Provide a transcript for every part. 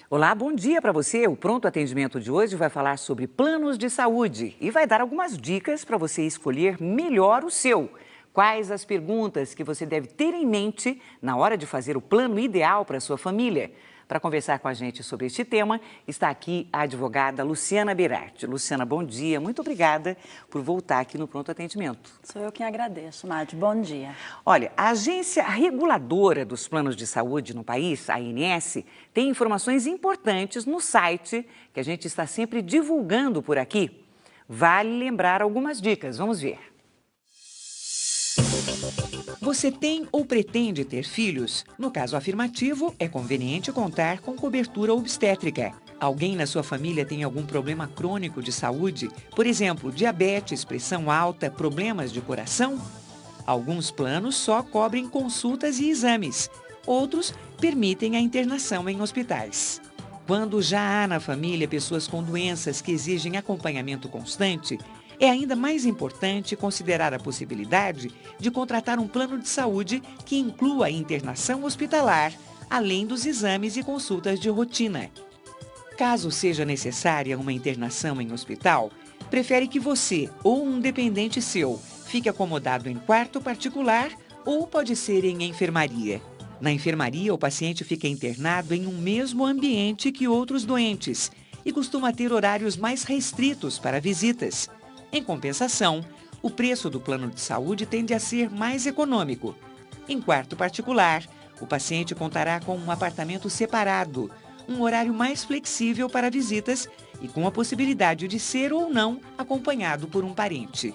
Olá, bom dia para você. O Pronto Atendimento de hoje vai falar sobre planos de saúde e vai dar algumas dicas para você escolher melhor o seu. Quais as perguntas que você deve ter em mente na hora de fazer o plano ideal para a sua família? Para conversar com a gente sobre este tema, está aqui a advogada Luciana Berardi. Luciana, bom dia. Muito obrigada por voltar aqui no Pronto Atendimento. Sou eu quem agradeço, Madi. Bom dia. Olha, a agência reguladora dos planos de saúde no país, a ANS, tem informações importantes no site que a gente está sempre divulgando por aqui. Vale lembrar algumas dicas. Vamos ver. Você tem ou pretende ter filhos? No caso afirmativo, é conveniente contar com cobertura obstétrica. Alguém na sua família tem algum problema crônico de saúde? Por exemplo, diabetes, pressão alta, problemas de coração? Alguns planos só cobrem consultas e exames. Outros permitem a internação em hospitais. Quando já há na família pessoas com doenças que exigem acompanhamento constante, é ainda mais importante considerar a possibilidade de contratar um plano de saúde que inclua a internação hospitalar, além dos exames e consultas de rotina. Caso seja necessária uma internação em hospital, prefere que você ou um dependente seu fique acomodado em quarto particular ou pode ser em enfermaria. Na enfermaria, o paciente fica internado em um mesmo ambiente que outros doentes e costuma ter horários mais restritos para visitas. Em compensação, o preço do plano de saúde tende a ser mais econômico. Em quarto particular, o paciente contará com um apartamento separado, um horário mais flexível para visitas e com a possibilidade de ser ou não acompanhado por um parente.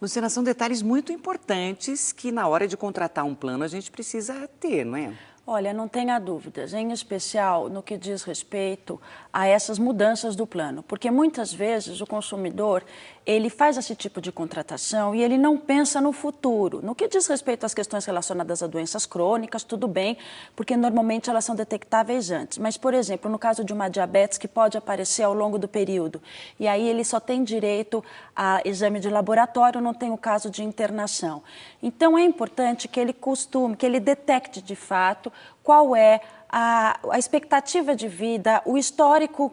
Luciana, são detalhes muito importantes que na hora de contratar um plano a gente precisa ter, não é? Olha, não tenha dúvidas, em especial no que diz respeito a essas mudanças do plano, porque muitas vezes o consumidor, ele faz esse tipo de contratação e ele não pensa no futuro. No que diz respeito às questões relacionadas a doenças crônicas, tudo bem, porque normalmente elas são detectáveis antes. Mas, por exemplo, no caso de uma diabetes que pode aparecer ao longo do período, e aí ele só tem direito a exame de laboratório, não tem o caso de internação. Então, é importante que ele detecte de fato qual é a expectativa de vida, o histórico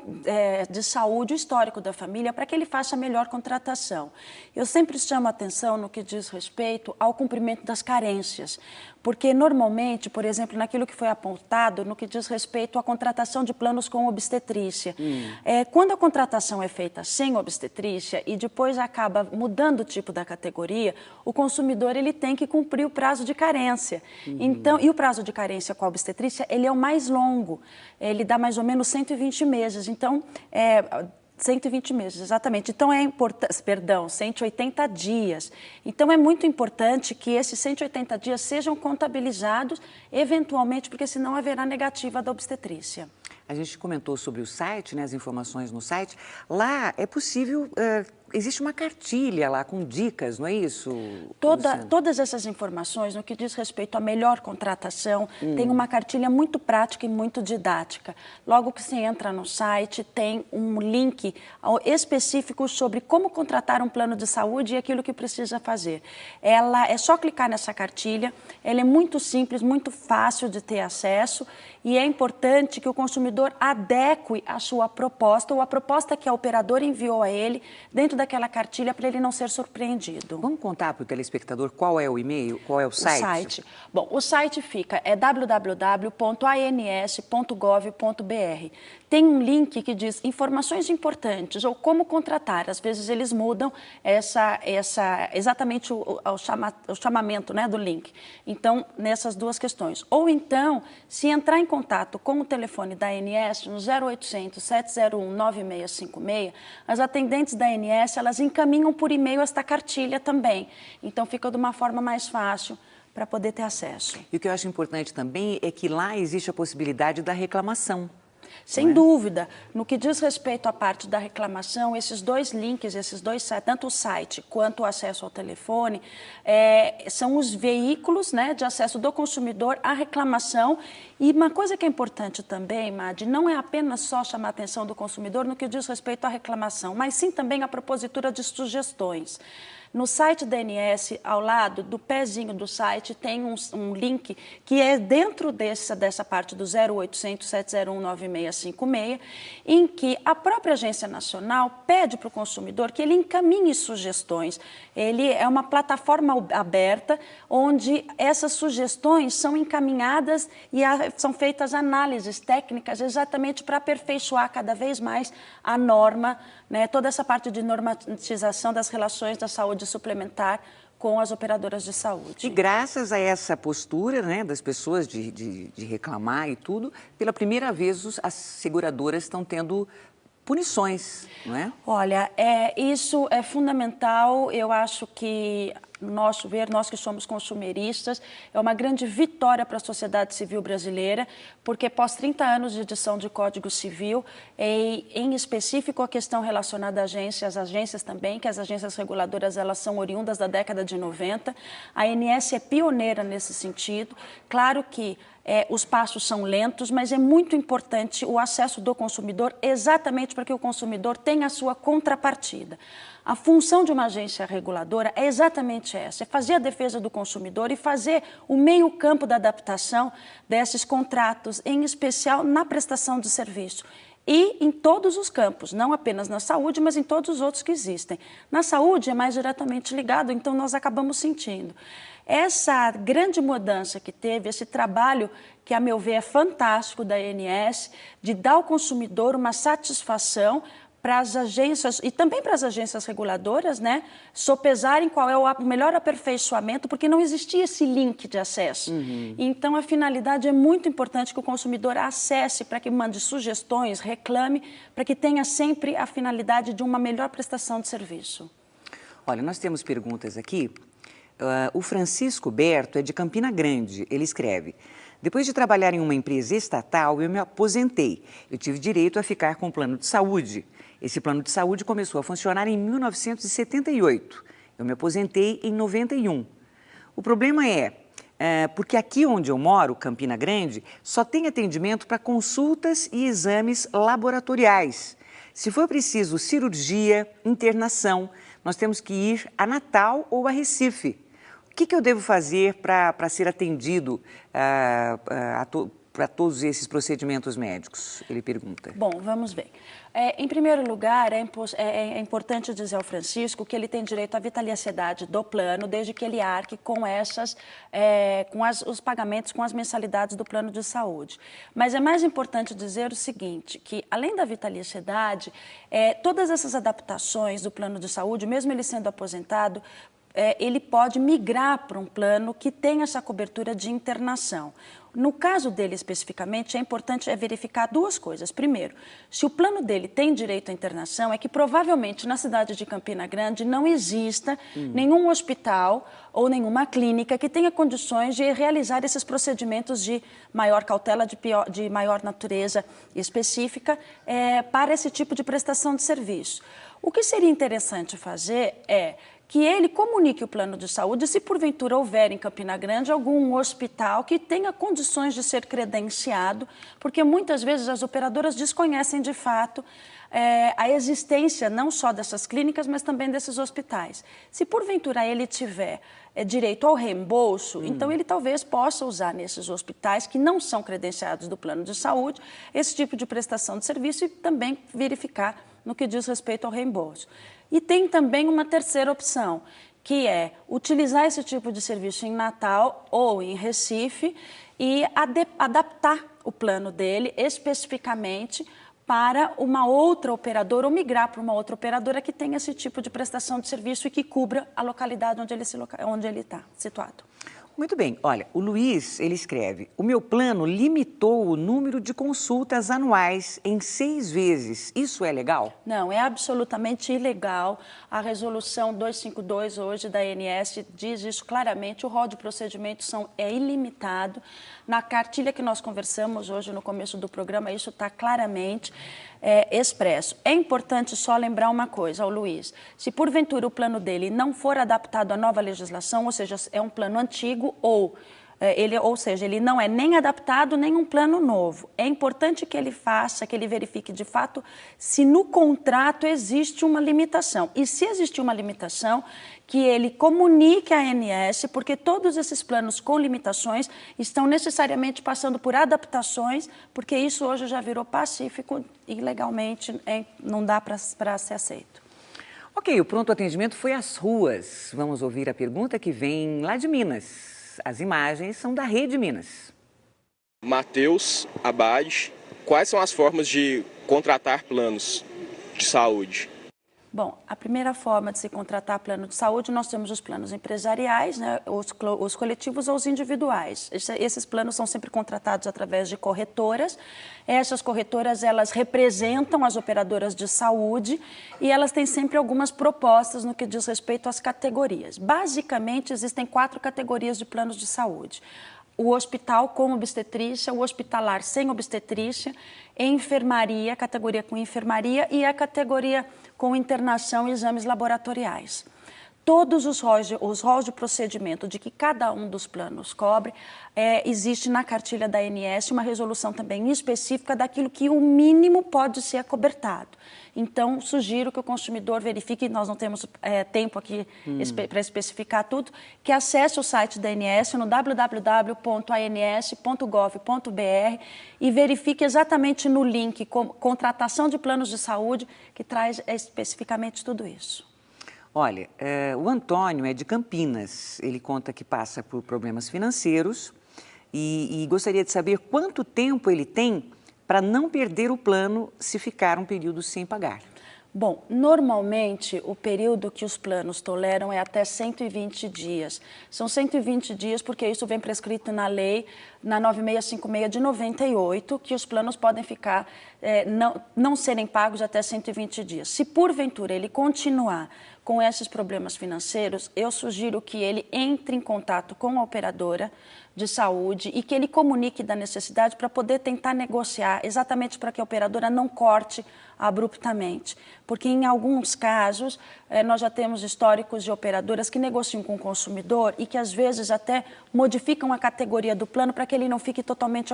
de saúde, o histórico da família, para que ele faça a melhor contratação. Eu sempre chamo a atenção no que diz respeito ao cumprimento das carências, porque normalmente, por exemplo, naquilo que foi apontado, no que diz respeito à contratação de planos com obstetrícia, quando a contratação é feita sem obstetrícia e depois acaba mudando o tipo da categoria, o consumidor ele tem que cumprir o prazo de carência. Então, e o prazo de carência com a obstetrícia, ele é o mais longo, ele dá mais ou menos 120 meses, então, 120 meses, exatamente. Então, 180 dias. Então, é muito importante que esses 180 dias sejam contabilizados, eventualmente, porque senão haverá negativa da obstetrícia. A gente comentou sobre o site, né, as informações no site. Lá é possível, existe uma cartilha lá com dicas, não é isso? Todas essas informações, no que diz respeito à melhor contratação, tem uma cartilha muito prática e muito didática. Logo que você entra no site, tem um link específico sobre como contratar um plano de saúde e aquilo que precisa fazer. Ela é só clicar nessa cartilha, ela é muito simples, muito fácil de ter acesso e é importante que o consumidor adeque a sua proposta ou a proposta que a operadora enviou a ele dentro daquela cartilha para ele não ser surpreendido. Vamos contar para o telespectador qual é o e-mail, qual é o site? O site. Bom, o site fica www.ans.gov.br. Tem um link que diz informações importantes ou como contratar. Às vezes eles mudam exatamente o chamamento, né, do link. Então, nessas duas questões. Ou então, se entrar em contato com o telefone da ANS no 0800 701 9656, as atendentes da ANS, elas encaminham por e-mail esta cartilha também. Então, fica de uma forma mais fácil para poder ter acesso. E o que eu acho importante também é que lá existe a possibilidade da reclamação. Sem dúvida. No que diz respeito à parte da reclamação, esses dois links, esses dois sites, tanto o site quanto o acesso ao telefone, são os veículos, né, de acesso do consumidor à reclamação. E uma coisa que é importante também, Madi, não é apenas só chamar a atenção do consumidor no que diz respeito à reclamação, mas sim também a propositura de sugestões. No site da ANS, ao lado do pezinho do site, tem um link que é dentro dessa parte do 0800 701 9656, em que a própria Agência Nacional pede para o consumidor que ele encaminhe sugestões. Ele é uma plataforma aberta, onde essas sugestões são encaminhadas e são feitas análises técnicas exatamente para aperfeiçoar cada vez mais a norma, né, toda essa parte de normatização das relações da saúde suplementar com as operadoras de saúde. E graças a essa postura, né, das pessoas de reclamar e tudo, pela primeira vez as seguradoras estão tendo punições, não é? Olha, isso é fundamental. Eu acho que, no nosso ver, nós que somos consumeristas, é uma grande vitória para a sociedade civil brasileira, porque após 30 anos de edição de Código Civil, em específico a questão relacionada às agências também, que as agências reguladoras elas são oriundas da década de 90, a ANS é pioneira nesse sentido. Claro que os passos são lentos, mas é muito importante o acesso do consumidor exatamente para que o consumidor tenha a sua contrapartida. A função de uma agência reguladora é exatamente essa, é fazer a defesa do consumidor e fazer o meio-campo da adaptação desses contratos, em especial na prestação de serviço. E em todos os campos, não apenas na saúde, mas em todos os outros que existem. Na saúde é mais diretamente ligado, então nós acabamos sentindo. Essa grande mudança que teve, esse trabalho que, a meu ver, é fantástico da ANS, de dar ao consumidor uma satisfação para as agências e também para as agências reguladoras, né, sopesarem qual é o melhor aperfeiçoamento, porque não existia esse link de acesso. Então, a finalidade é muito importante que o consumidor acesse para que mande sugestões, reclame, para que tenha sempre a finalidade de uma melhor prestação de serviço. Olha, nós temos perguntas aqui. O Francisco Berto é de Campina Grande. Ele escreve: depois de trabalhar em uma empresa estatal, eu me aposentei. Eu tive direito a ficar com plano de saúde. Esse plano de saúde começou a funcionar em 1978. Eu me aposentei em 91. O problema porque aqui onde eu moro, Campina Grande, só tem atendimento para consultas e exames laboratoriais. Se for preciso cirurgia, internação, nós temos que ir a Natal ou a Recife. O que eu devo fazer para ser atendido para todos esses procedimentos médicos? Ele pergunta. Bom, vamos ver. Em primeiro lugar, é importante dizer ao Francisco que ele tem direito à vitaliciedade do plano, desde que ele arque com os pagamentos, com as mensalidades do plano de saúde. Mas é mais importante dizer o seguinte, que além da vitaliciedade, todas essas adaptações do plano de saúde, mesmo ele sendo aposentado, ele pode migrar para um plano que tem essa cobertura de internação. No caso dele especificamente, é importante verificar duas coisas. Primeiro, se o plano dele tem direito à internação, é que provavelmente na cidade de Campina Grande não exista nenhum hospital ou nenhuma clínica que tenha condições de realizar esses procedimentos de maior cautela, de maior natureza específica para esse tipo de prestação de serviço. O que seria interessante fazer é que ele comunique o plano de saúde se porventura houver em Campina Grande algum hospital que tenha condições de ser credenciado, porque muitas vezes as operadoras desconhecem de fato a existência não só dessas clínicas, mas também desses hospitais. Se porventura ele tiver direito ao reembolso, então ele talvez possa usar nesses hospitais que não são credenciados do plano de saúde esse tipo de prestação de serviço e também verificar no que diz respeito ao reembolso. E tem também uma terceira opção, que é utilizar esse tipo de serviço em Natal ou em Recife e adaptar o plano dele especificamente para uma outra operadora ou migrar para uma outra operadora que tenha esse tipo de prestação de serviço e que cubra a localidade onde ele está situado. Muito bem. Olha, o Luiz, ele escreve: o meu plano limitou o número de consultas anuais em 6 vezes. Isso é legal? Não, é absolutamente ilegal. A resolução 252 hoje da ANS diz isso claramente. O rol de procedimentos é ilimitado. Na cartilha que nós conversamos hoje no começo do programa, isso está claramente expresso. É importante só lembrar uma coisa ao Luiz: se porventura o plano dele não for adaptado à nova legislação, ou seja, é um plano antigo ou seja, ele não é nem adaptado nem um plano novo. É importante que ele faça, que ele verifique de fato se no contrato existe uma limitação. E se existir uma limitação, que ele comunique à ANS, porque todos esses planos com limitações estão necessariamente passando por adaptações, porque isso hoje já virou pacífico e legalmente não dá para ser aceito. Ok, o pronto atendimento foi às ruas. Vamos ouvir a pergunta que vem lá de Minas. As imagens são da Rede Minas. Matheus Abad, quais são as formas de contratar planos de saúde? Bom, a primeira forma de se contratar plano de saúde, nós temos os planos empresariais, né, os coletivos ou os individuais. Esses planos são sempre contratados através de corretoras. Essas corretoras, elas representam as operadoras de saúde e elas têm sempre algumas propostas no que diz respeito às categorias. Basicamente, existem 4 categorias de planos de saúde: o hospital com obstetrícia, o hospitalar sem obstetrícia, enfermaria, categoria com enfermaria e a categoria com internação e exames laboratoriais. Todos os rolos de procedimento de que cada um dos planos cobre, existe na cartilha da ANS uma resolução também específica daquilo que o mínimo pode ser acobertado. Então, sugiro que o consumidor verifique, nós não temos tempo aqui para especificar tudo, que acesse o site da ANS no www.ans.gov.br e verifique exatamente no link contratação de planos de saúde, que traz especificamente tudo isso. Olha, o Antônio é de Campinas. Ele conta que passa por problemas financeiros e gostaria de saber quanto tempo ele tem para não perder o plano se ficar um período sem pagar. Bom, normalmente o período que os planos toleram é até 120 dias. São 120 dias porque isso vem prescrito na lei, na 9656 de 98, que os planos podem ficar, não serem pagos até 120 dias. Se porventura ele continuar com esses problemas financeiros, eu sugiro que ele entre em contato com a operadora de saúde e que ele comunique da necessidade para poder tentar negociar, exatamente para que a operadora não corte abruptamente. Porque em alguns casos, nós já temos históricos de operadoras que negociam com o consumidor e que às vezes até modificam a categoria do plano para que ele não fique totalmente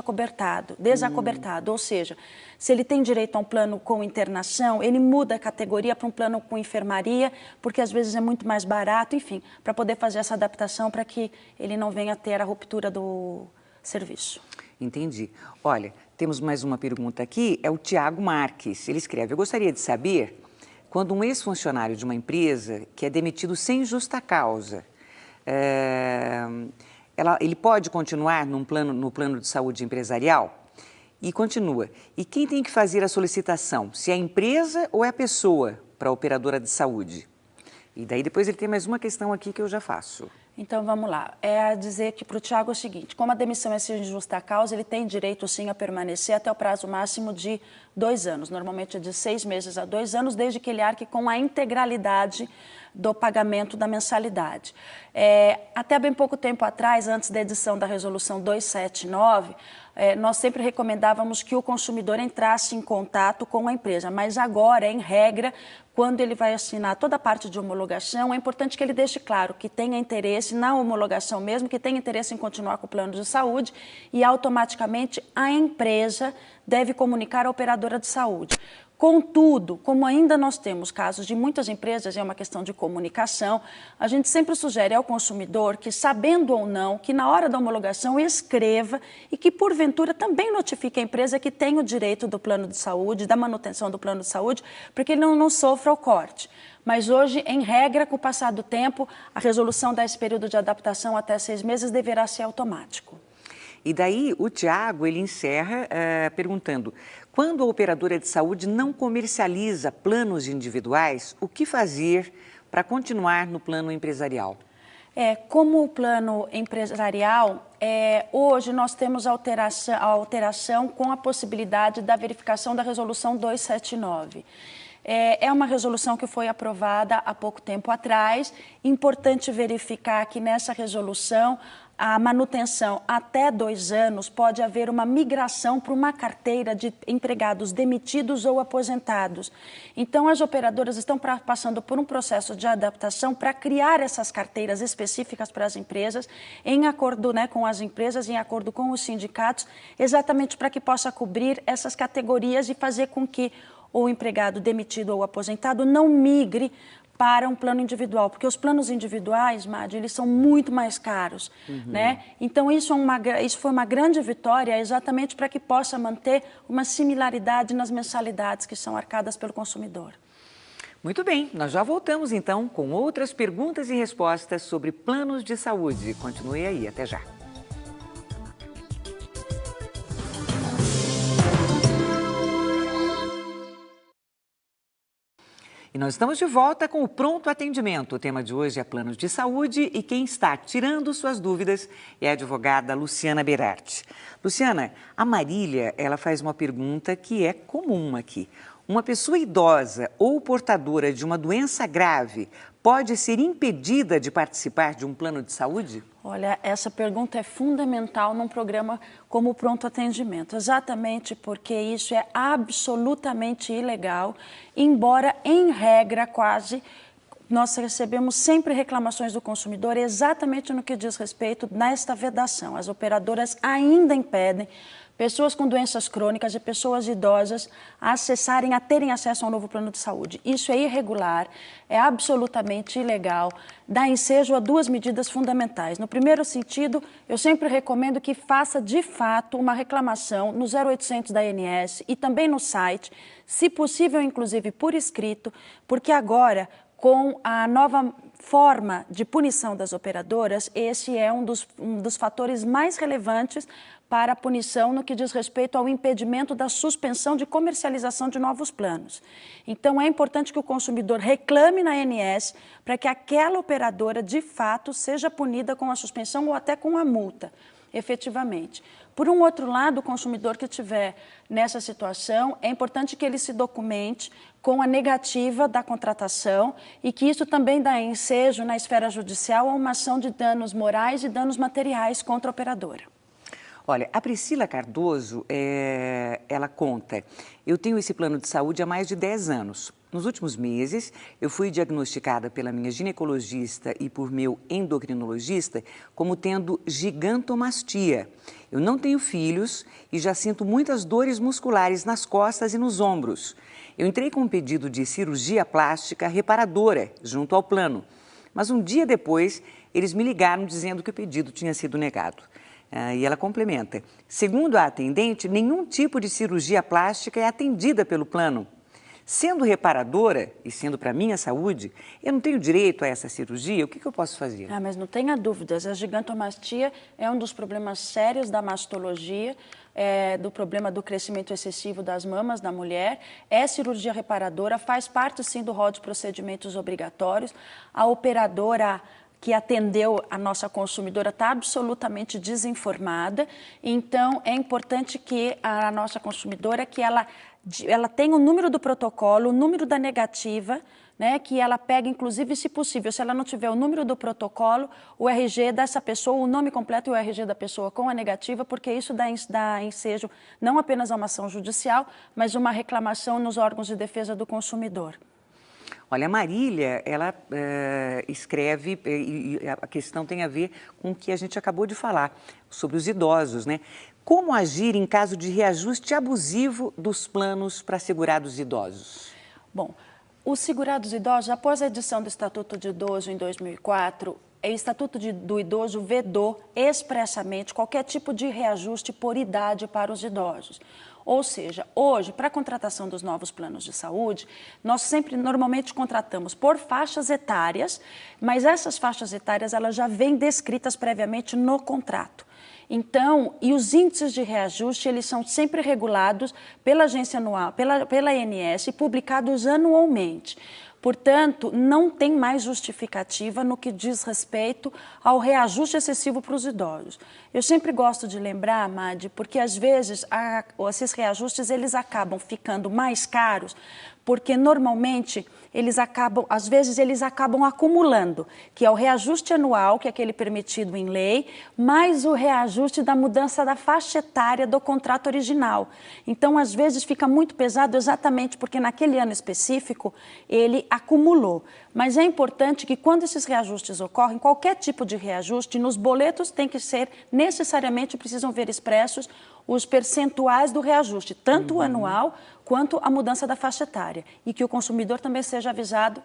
desacobertado. Ou seja, se ele tem direito a um plano com internação, ele muda a categoria para um plano com enfermaria, porque às vezes é muito mais barato, enfim, para poder fazer essa adaptação para que ele não venha a ter a ruptura do serviço. Entendi. Olha, temos mais uma pergunta aqui, é o Tiago Marques. Ele escreve: eu gostaria de saber quando um ex-funcionário de uma empresa que é demitido sem justa causa, ele pode continuar no plano de saúde empresarial? E continua: e quem tem que fazer a solicitação? Se é a empresa ou é a pessoa para a operadora de saúde? E daí depois ele tem mais uma questão aqui que eu já faço. Então, vamos lá. É a dizer que para o Tiago é o seguinte: como a demissão é sem justa causa, ele tem direito, sim, a permanecer até o prazo máximo de 2 anos. Normalmente é de 6 meses a 2 anos, desde que ele arque com a integralidade do pagamento da mensalidade. Até bem pouco tempo atrás, antes da edição da resolução 279, nós sempre recomendávamos que o consumidor entrasse em contato com a empresa, mas agora, em regra, quando ele vai assinar toda a parte de homologação, é importante que ele deixe claro que tenha interesse na homologação mesmo, que tenha interesse em continuar com o plano de saúde e automaticamente a empresa deve comunicar à operadora de saúde. Contudo, como ainda nós temos casos de muitas empresas, é uma questão de comunicação, a gente sempre sugere ao consumidor que, sabendo ou não, que na hora da homologação escreva e que, porventura, também notifique a empresa que tem o direito do plano de saúde, da manutenção do plano de saúde, para que ele não sofra o corte. Mas hoje, em regra, com o passar do tempo, a resolução desse período de adaptação até 6 meses deverá ser automático. E daí o Tiago, ele encerra perguntando: quando a operadora de saúde não comercializa planos individuais, o que fazer para continuar no plano empresarial? Como o plano empresarial, hoje nós temos a alteração com a possibilidade da verificação da resolução 279. É uma resolução que foi aprovada há pouco tempo atrás. Importante verificar que nessa resolução a manutenção até 2 anos pode haver uma migração para uma carteira de empregados demitidos ou aposentados. Então, as operadoras estão passando por um processo de adaptação para criar essas carteiras específicas para as empresas, em acordo, né, com as empresas, em acordo com os sindicatos, exatamente para que possa cobrir essas categorias e fazer com que o empregado demitido ou aposentado não migre para um plano individual, porque os planos individuais, Madi, eles são muito mais caros, né? Então, isso foi uma grande vitória exatamente para que possa manter uma similaridade nas mensalidades que são arcadas pelo consumidor. Muito bem, nós já voltamos então com outras perguntas e respostas sobre planos de saúde. Continue aí, até já. E nós estamos de volta com o Pronto Atendimento. O tema de hoje é planos de saúde e quem está tirando suas dúvidas é a advogada Luciana Berardi. Luciana, a Marília, ela faz uma pergunta que é comum aqui. Uma pessoa idosa ou portadora de uma doença grave pode ser impedida de participar de um plano de saúde? Olha, essa pergunta é fundamental num programa como o Pronto Atendimento, exatamente porque isso é absolutamente ilegal, embora, em regra, quase, nós recebemos sempre reclamações do consumidor exatamente no que diz respeito nesta vedação. As operadoras ainda impedem pessoas com doenças crônicas e pessoas idosas a terem acesso ao novo plano de saúde. Isso é irregular, é absolutamente ilegal, dá ensejo a 2 medidas fundamentais. No primeiro sentido, eu sempre recomendo que faça de fato uma reclamação no 0800 da ANS e também no site, se possível, inclusive por escrito, porque agora, com a nova forma de punição das operadoras, esse é um dos fatores mais relevantes para a punição no que diz respeito ao impedimento da suspensão de comercialização de novos planos. Então, é importante que o consumidor reclame na ANS para que aquela operadora, de fato, seja punida com a suspensão ou até com a multa, efetivamente. Por um outro lado, o consumidor que estiver nessa situação, é importante que ele se documente com a negativa da contratação e que isso também dá ensejo na esfera judicial a uma ação de danos morais e danos materiais contra a operadora. Olha, a Priscila Cardoso, ela conta, eu tenho esse plano de saúde há mais de 10 anos. Nos últimos meses, eu fui diagnosticada pela minha ginecologista e por meu endocrinologista como tendo gigantomastia. Eu não tenho filhos e já sinto muitas dores musculares nas costas e nos ombros. Eu entrei com um pedido de cirurgia plástica reparadora junto ao plano, mas um dia depois, eles me ligaram dizendo que o pedido tinha sido negado. E ela complementa, segundo a atendente, nenhum tipo de cirurgia plástica é atendida pelo plano. Sendo reparadora e sendo para minha saúde, eu não tenho direito a essa cirurgia, o que eu posso fazer? Mas não tenha dúvidas, a gigantomastia é um dos problemas sérios da mastologia, do problema do crescimento excessivo das mamas da mulher, é cirurgia reparadora, faz parte sim do rol de procedimentos obrigatórios, a operadora que atendeu a nossa consumidora está absolutamente desinformada, então é importante que a nossa consumidora, que ela tenha o número do protocolo, o número da negativa, né, que ela pegue, inclusive, se possível, se ela não tiver o número do protocolo, o RG dessa pessoa, o nome completo e o RG da pessoa com a negativa, porque isso dá ensejo não apenas a uma ação judicial, mas uma reclamação nos órgãos de defesa do consumidor. Olha, a Marília, ela escreve, e a questão tem a ver com o que a gente acabou de falar, sobre os idosos, né? Como agir em caso de reajuste abusivo dos planos para segurados idosos? Bom, os segurados idosos, após a edição do Estatuto de Idoso em 2004, o Estatuto do Idoso vedou expressamente qualquer tipo de reajuste por idade para os idosos. Ou seja, hoje, para a contratação dos novos planos de saúde, nós normalmente contratamos por faixas etárias, mas essas faixas etárias elas já vêm descritas previamente no contrato. Então, e os índices de reajuste, eles são sempre regulados pela agência anual, pela ANS e publicados anualmente. Portanto, não tem mais justificativa no que diz respeito ao reajuste excessivo para os idosos. Eu sempre gosto de lembrar, Madi, porque às vezes esses reajustes eles acabam ficando mais caros, porque normalmente às vezes eles acabam acumulando, que é o reajuste anual, que é aquele permitido em lei, mais o reajuste da mudança da faixa etária do contrato original. Então, às vezes fica muito pesado exatamente porque naquele ano específico ele acumulou. Mas é importante que quando esses reajustes ocorrem, qualquer tipo de reajuste, nos boletos tem que ser necessariamente, precisam ver expressos os percentuais do reajuste, tanto o anual quanto a mudança da faixa etária, e que o consumidor também seja avisado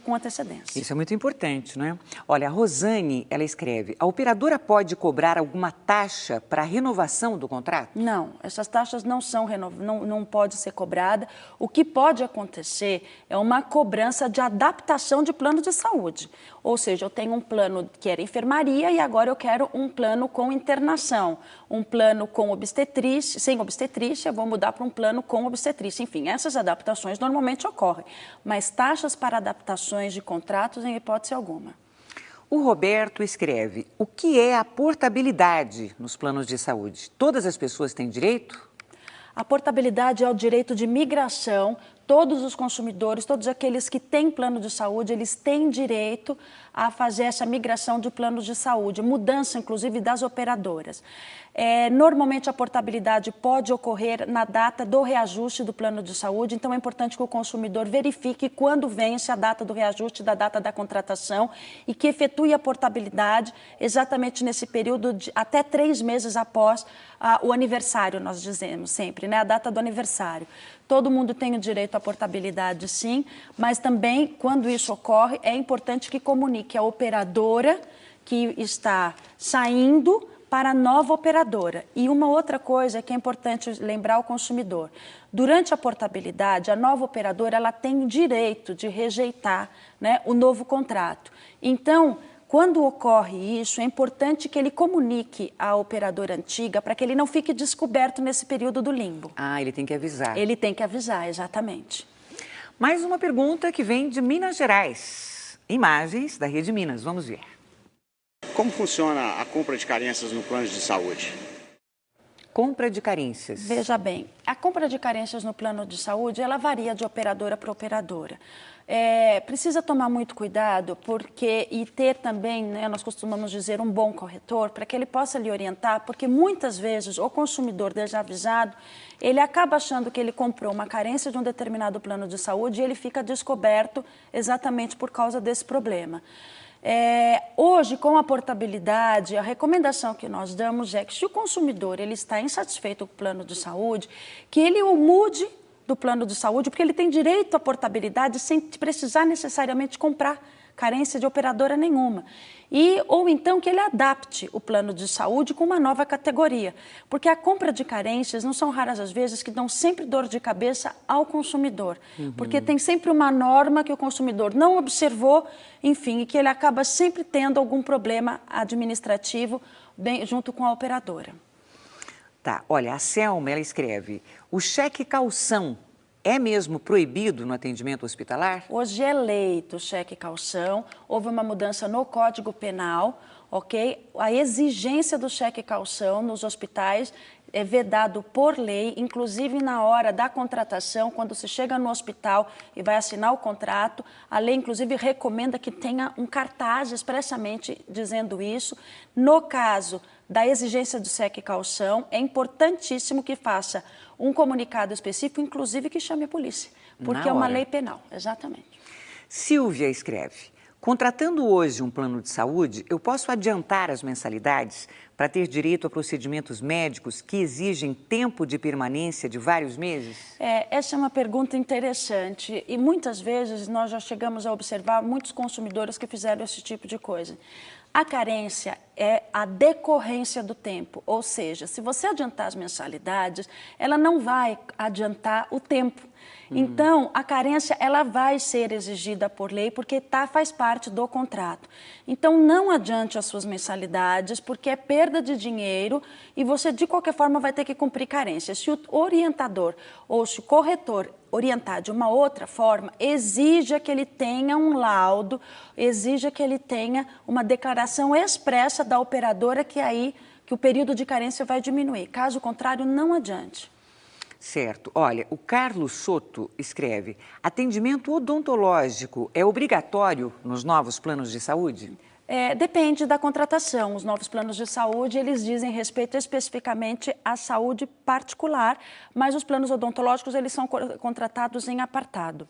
com antecedência. Isso é muito importante, não é? Olha, a Rosane, ela escreve, a operadora pode cobrar alguma taxa para a renovação do contrato? Não, essas taxas não pode ser cobrada. O que pode acontecer é uma cobrança de adaptação de plano de saúde. Ou seja, eu tenho um plano que era enfermaria e agora eu quero um plano com internação, um plano com obstetrícia, sem obstetrícia, vou mudar para um plano com obstetrícia. Enfim, essas adaptações normalmente ocorrem, mas taxas para adaptações de contratos em hipótese alguma. O Roberto escreve, o que é a portabilidade nos planos de saúde? Todas as pessoas têm direito? A portabilidade é o direito de migração. Todos os consumidores, todos aqueles que têm plano de saúde, eles têm direito a fazer essa migração de planos de saúde, mudança, inclusive, das operadoras. Normalmente, a portabilidade pode ocorrer na data do reajuste do plano de saúde, então é importante que o consumidor verifique quando vence a data do reajuste da data da contratação e que efetue a portabilidade exatamente nesse período de até 3 meses após o aniversário, nós dizemos sempre, né? A data do aniversário. Todo mundo tem o direito à portabilidade, sim, mas também, quando isso ocorre, é importante que comunique a operadora que está saindo para a nova operadora. E uma outra coisa que é importante lembrar ao consumidor. Durante a portabilidade, a nova operadora ela tem direito de rejeitar, né, o novo contrato. Então, quando ocorre isso, é importante que ele comunique à operadora antiga para que ele não fique descoberto nesse período do limbo. Ah, ele tem que avisar. Ele tem que avisar, exatamente. Mais uma pergunta que vem de Minas Gerais. Imagens da Rede Minas, vamos ver. Como funciona a compra de carências no plano de saúde? Compra de carências. Veja bem, a compra de carências no plano de saúde, ela varia de operadora para operadora. Precisa tomar muito cuidado e ter também, né, nós costumamos dizer, um bom corretor para que ele possa lhe orientar, porque muitas vezes o consumidor desavisado, ele acaba achando que ele comprou uma carência de um determinado plano de saúde e ele fica descoberto exatamente por causa desse problema. Hoje, com a portabilidade, a recomendação que nós damos é que se o consumidor ele está insatisfeito com o plano de saúde, que ele o mude do plano de saúde, porque ele tem direito à portabilidade sem precisar necessariamente comprar carência de operadora nenhuma. Ou então que ele adapte o plano de saúde com uma nova categoria, porque a compra de carências não são raras as vezes que dão sempre dor de cabeça ao consumidor, porque tem sempre uma norma que o consumidor não observou, enfim, e que ele acaba sempre tendo algum problema administrativo junto com a operadora. Tá, olha, a Selma, ela escreve, o cheque calção é mesmo proibido no atendimento hospitalar? Hoje é lei o cheque calção, houve uma mudança no Código Penal, ok? A exigência do cheque calção nos hospitais é vedado por lei, inclusive na hora da contratação, quando se chega no hospital e vai assinar o contrato, a lei inclusive recomenda que tenha um cartaz expressamente dizendo isso. No caso da exigência do cheque calção, é importantíssimo que faça um comunicado específico, inclusive que chame a polícia, porque é uma lei penal, exatamente. Silvia escreve, contratando hoje um plano de saúde, eu posso adiantar as mensalidades para ter direito a procedimentos médicos que exigem tempo de permanência de vários meses? Essa é uma pergunta interessante e muitas vezes nós já chegamos a observar muitos consumidores que fizeram esse tipo de coisa. A carência é a decorrência do tempo, ou seja, se você adiantar as mensalidades, ela não vai adiantar o tempo. Então, a carência ela vai ser exigida por lei porque faz parte do contrato. Então, não adiante as suas mensalidades porque é perda de dinheiro e você, de qualquer forma, vai ter que cumprir carência. Se o orientador ou se o corretor orientar de uma outra forma, exija que ele tenha um laudo, exija que ele tenha uma declaração expressa da operadora que o período de carência vai diminuir. Caso contrário, não adiante. Certo. Olha, o Carlos Soto escreve: atendimento odontológico é obrigatório nos novos planos de saúde? Depende da contratação. Os novos planos de saúde, eles dizem respeito especificamente à saúde particular, mas os planos odontológicos, eles são contratados em apartado.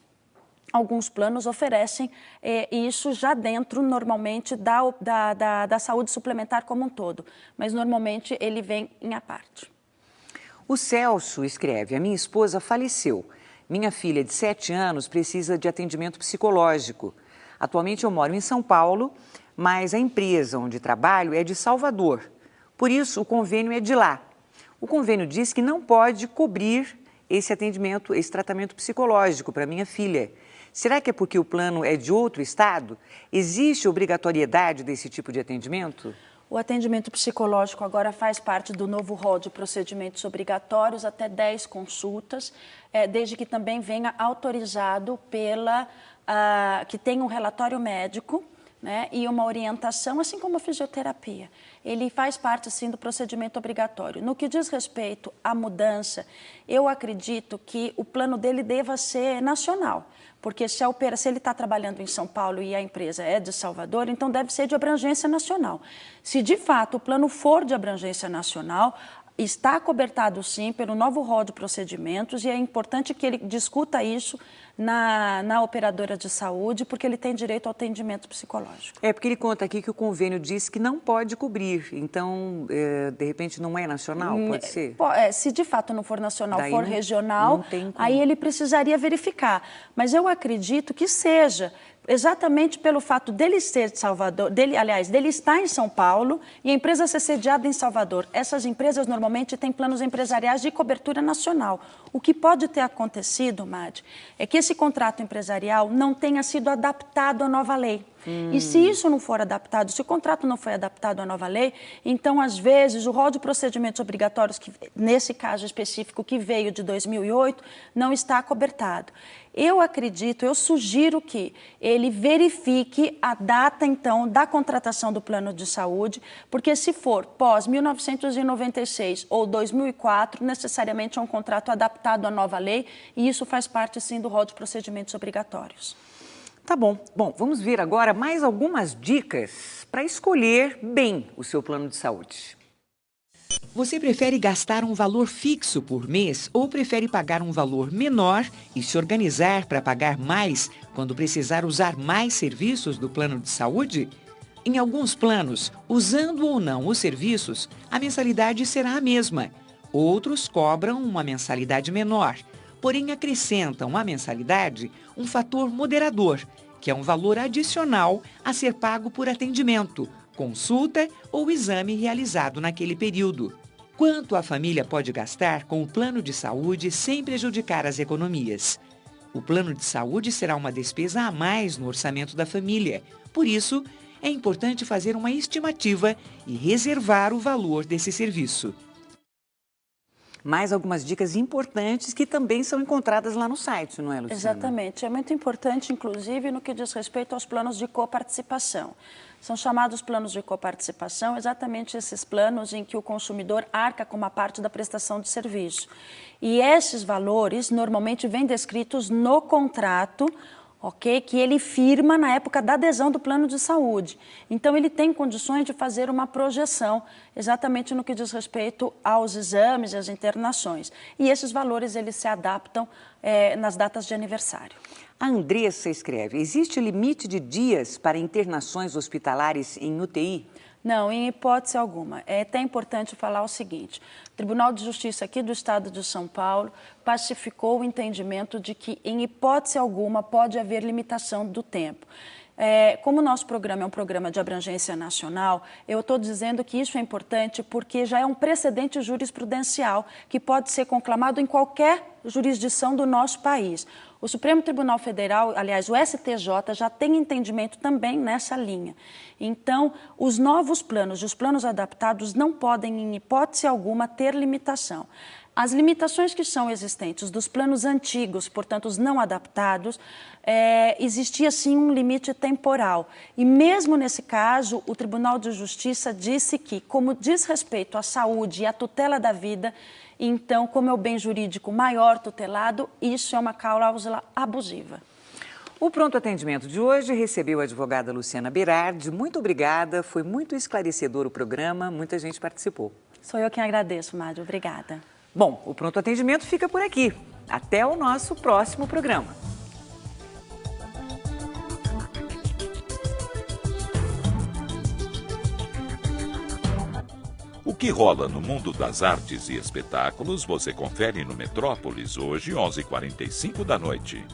Alguns planos oferecem isso já dentro, normalmente, da saúde suplementar como um todo, mas normalmente ele vem em à parte. O Celso escreve: a minha esposa faleceu. Minha filha de 7 anos precisa de atendimento psicológico. Atualmente eu moro em São Paulo, mas a empresa onde trabalho é de Salvador. Por isso, o convênio é de lá. O convênio diz que não pode cobrir esse atendimento, esse tratamento psicológico para minha filha. Será que é porque o plano é de outro estado? Existe obrigatoriedade desse tipo de atendimento? O atendimento psicológico agora faz parte do novo rol de procedimentos obrigatórios, até 10 consultas, desde que também venha autorizado que tenha um relatório médico, né, e uma orientação, assim como a fisioterapia. Ele faz parte, sim, do procedimento obrigatório. No que diz respeito à mudança, eu acredito que o plano dele deva ser nacional, porque se ele está trabalhando em São Paulo e a empresa é de Salvador, então deve ser de abrangência nacional. Se, de fato, o plano for de abrangência nacional, está cobertado, sim, pelo novo rol de procedimentos e é importante que ele discuta isso na operadora de saúde, porque ele tem direito ao atendimento psicológico. Porque ele conta aqui que o convênio diz que não pode cobrir, então, de repente, não é nacional, pode ser? Se de fato não for nacional, Daí for regional, aí ele precisaria verificar. Mas eu acredito que seja, exatamente pelo fato dele ser de Salvador, dele estar em São Paulo e a empresa ser sediada em Salvador. Essas empresas normalmente têm planos empresariais de cobertura nacional. O que pode ter acontecido, Madi, é que esse contrato empresarial não tenha sido adaptado à nova lei. E se isso não for adaptado, se o contrato não foi adaptado à nova lei, então, às vezes, o rol de procedimentos obrigatórios, que, nesse caso específico, que veio de 2008, não está cobertado. Eu sugiro que ele verifique a data, então, da contratação do plano de saúde, porque se for pós-1996 ou 2004, necessariamente é um contrato adaptado à nova lei e isso faz parte, sim, do rol de procedimentos obrigatórios. Tá bom. Bom, vamos ver agora mais algumas dicas para escolher bem o seu plano de saúde. Você prefere gastar um valor fixo por mês ou prefere pagar um valor menor e se organizar para pagar mais quando precisar usar mais serviços do plano de saúde? Em alguns planos, usando ou não os serviços, a mensalidade será a mesma. Outros cobram uma mensalidade menor, porém acrescentam à mensalidade um fator moderador, que é um valor adicional a ser pago por atendimento, consulta ou exame realizado naquele período. Quanto a família pode gastar com o plano de saúde sem prejudicar as economias? O plano de saúde será uma despesa a mais no orçamento da família. Por isso, é importante fazer uma estimativa e reservar o valor desse serviço. Mais algumas dicas importantes que também são encontradas lá no site, não é, Luciana? Exatamente. É muito importante, inclusive, no que diz respeito aos planos de coparticipação. São chamados planos de coparticipação exatamente esses planos em que o consumidor arca com uma parte da prestação de serviço. E esses valores normalmente vêm descritos no contrato, que ele firma na época da adesão do plano de saúde. Então, ele tem condições de fazer uma projeção exatamente no que diz respeito aos exames e às internações. E esses valores, eles se adaptam nas datas de aniversário. A Andressa escreve: existe limite de dias para internações hospitalares em UTI? Não, em hipótese alguma. É até importante falar o seguinte: o Tribunal de Justiça aqui do Estado de São Paulo pacificou o entendimento de que, em hipótese alguma, pode haver limitação do tempo. Como o nosso programa é um programa de abrangência nacional, eu estou dizendo que isso é importante porque já é um precedente jurisprudencial que pode ser conclamado em qualquer jurisdição do nosso país. O Supremo Tribunal Federal, aliás, o STJ, já tem entendimento também nessa linha. Então, os novos planos e os planos adaptados não podem, em hipótese alguma, ter limitação. As limitações que são existentes dos planos antigos, portanto, os não adaptados, existia sim um limite temporal. E mesmo nesse caso, o Tribunal de Justiça disse que, como diz respeito à saúde e à tutela da vida, então, como é o bem jurídico maior tutelado, isso é uma cláusula abusiva. O Pronto Atendimento de hoje recebeu a advogada Luciana Berardi. Muito obrigada, foi muito esclarecedor o programa, muita gente participou. Sou eu quem agradeço, Mário. Obrigada. Bom, o Pronto Atendimento fica por aqui. Até o nosso próximo programa. O que rola no mundo das artes e espetáculos você confere no Metrópolis hoje, 11h45 da noite.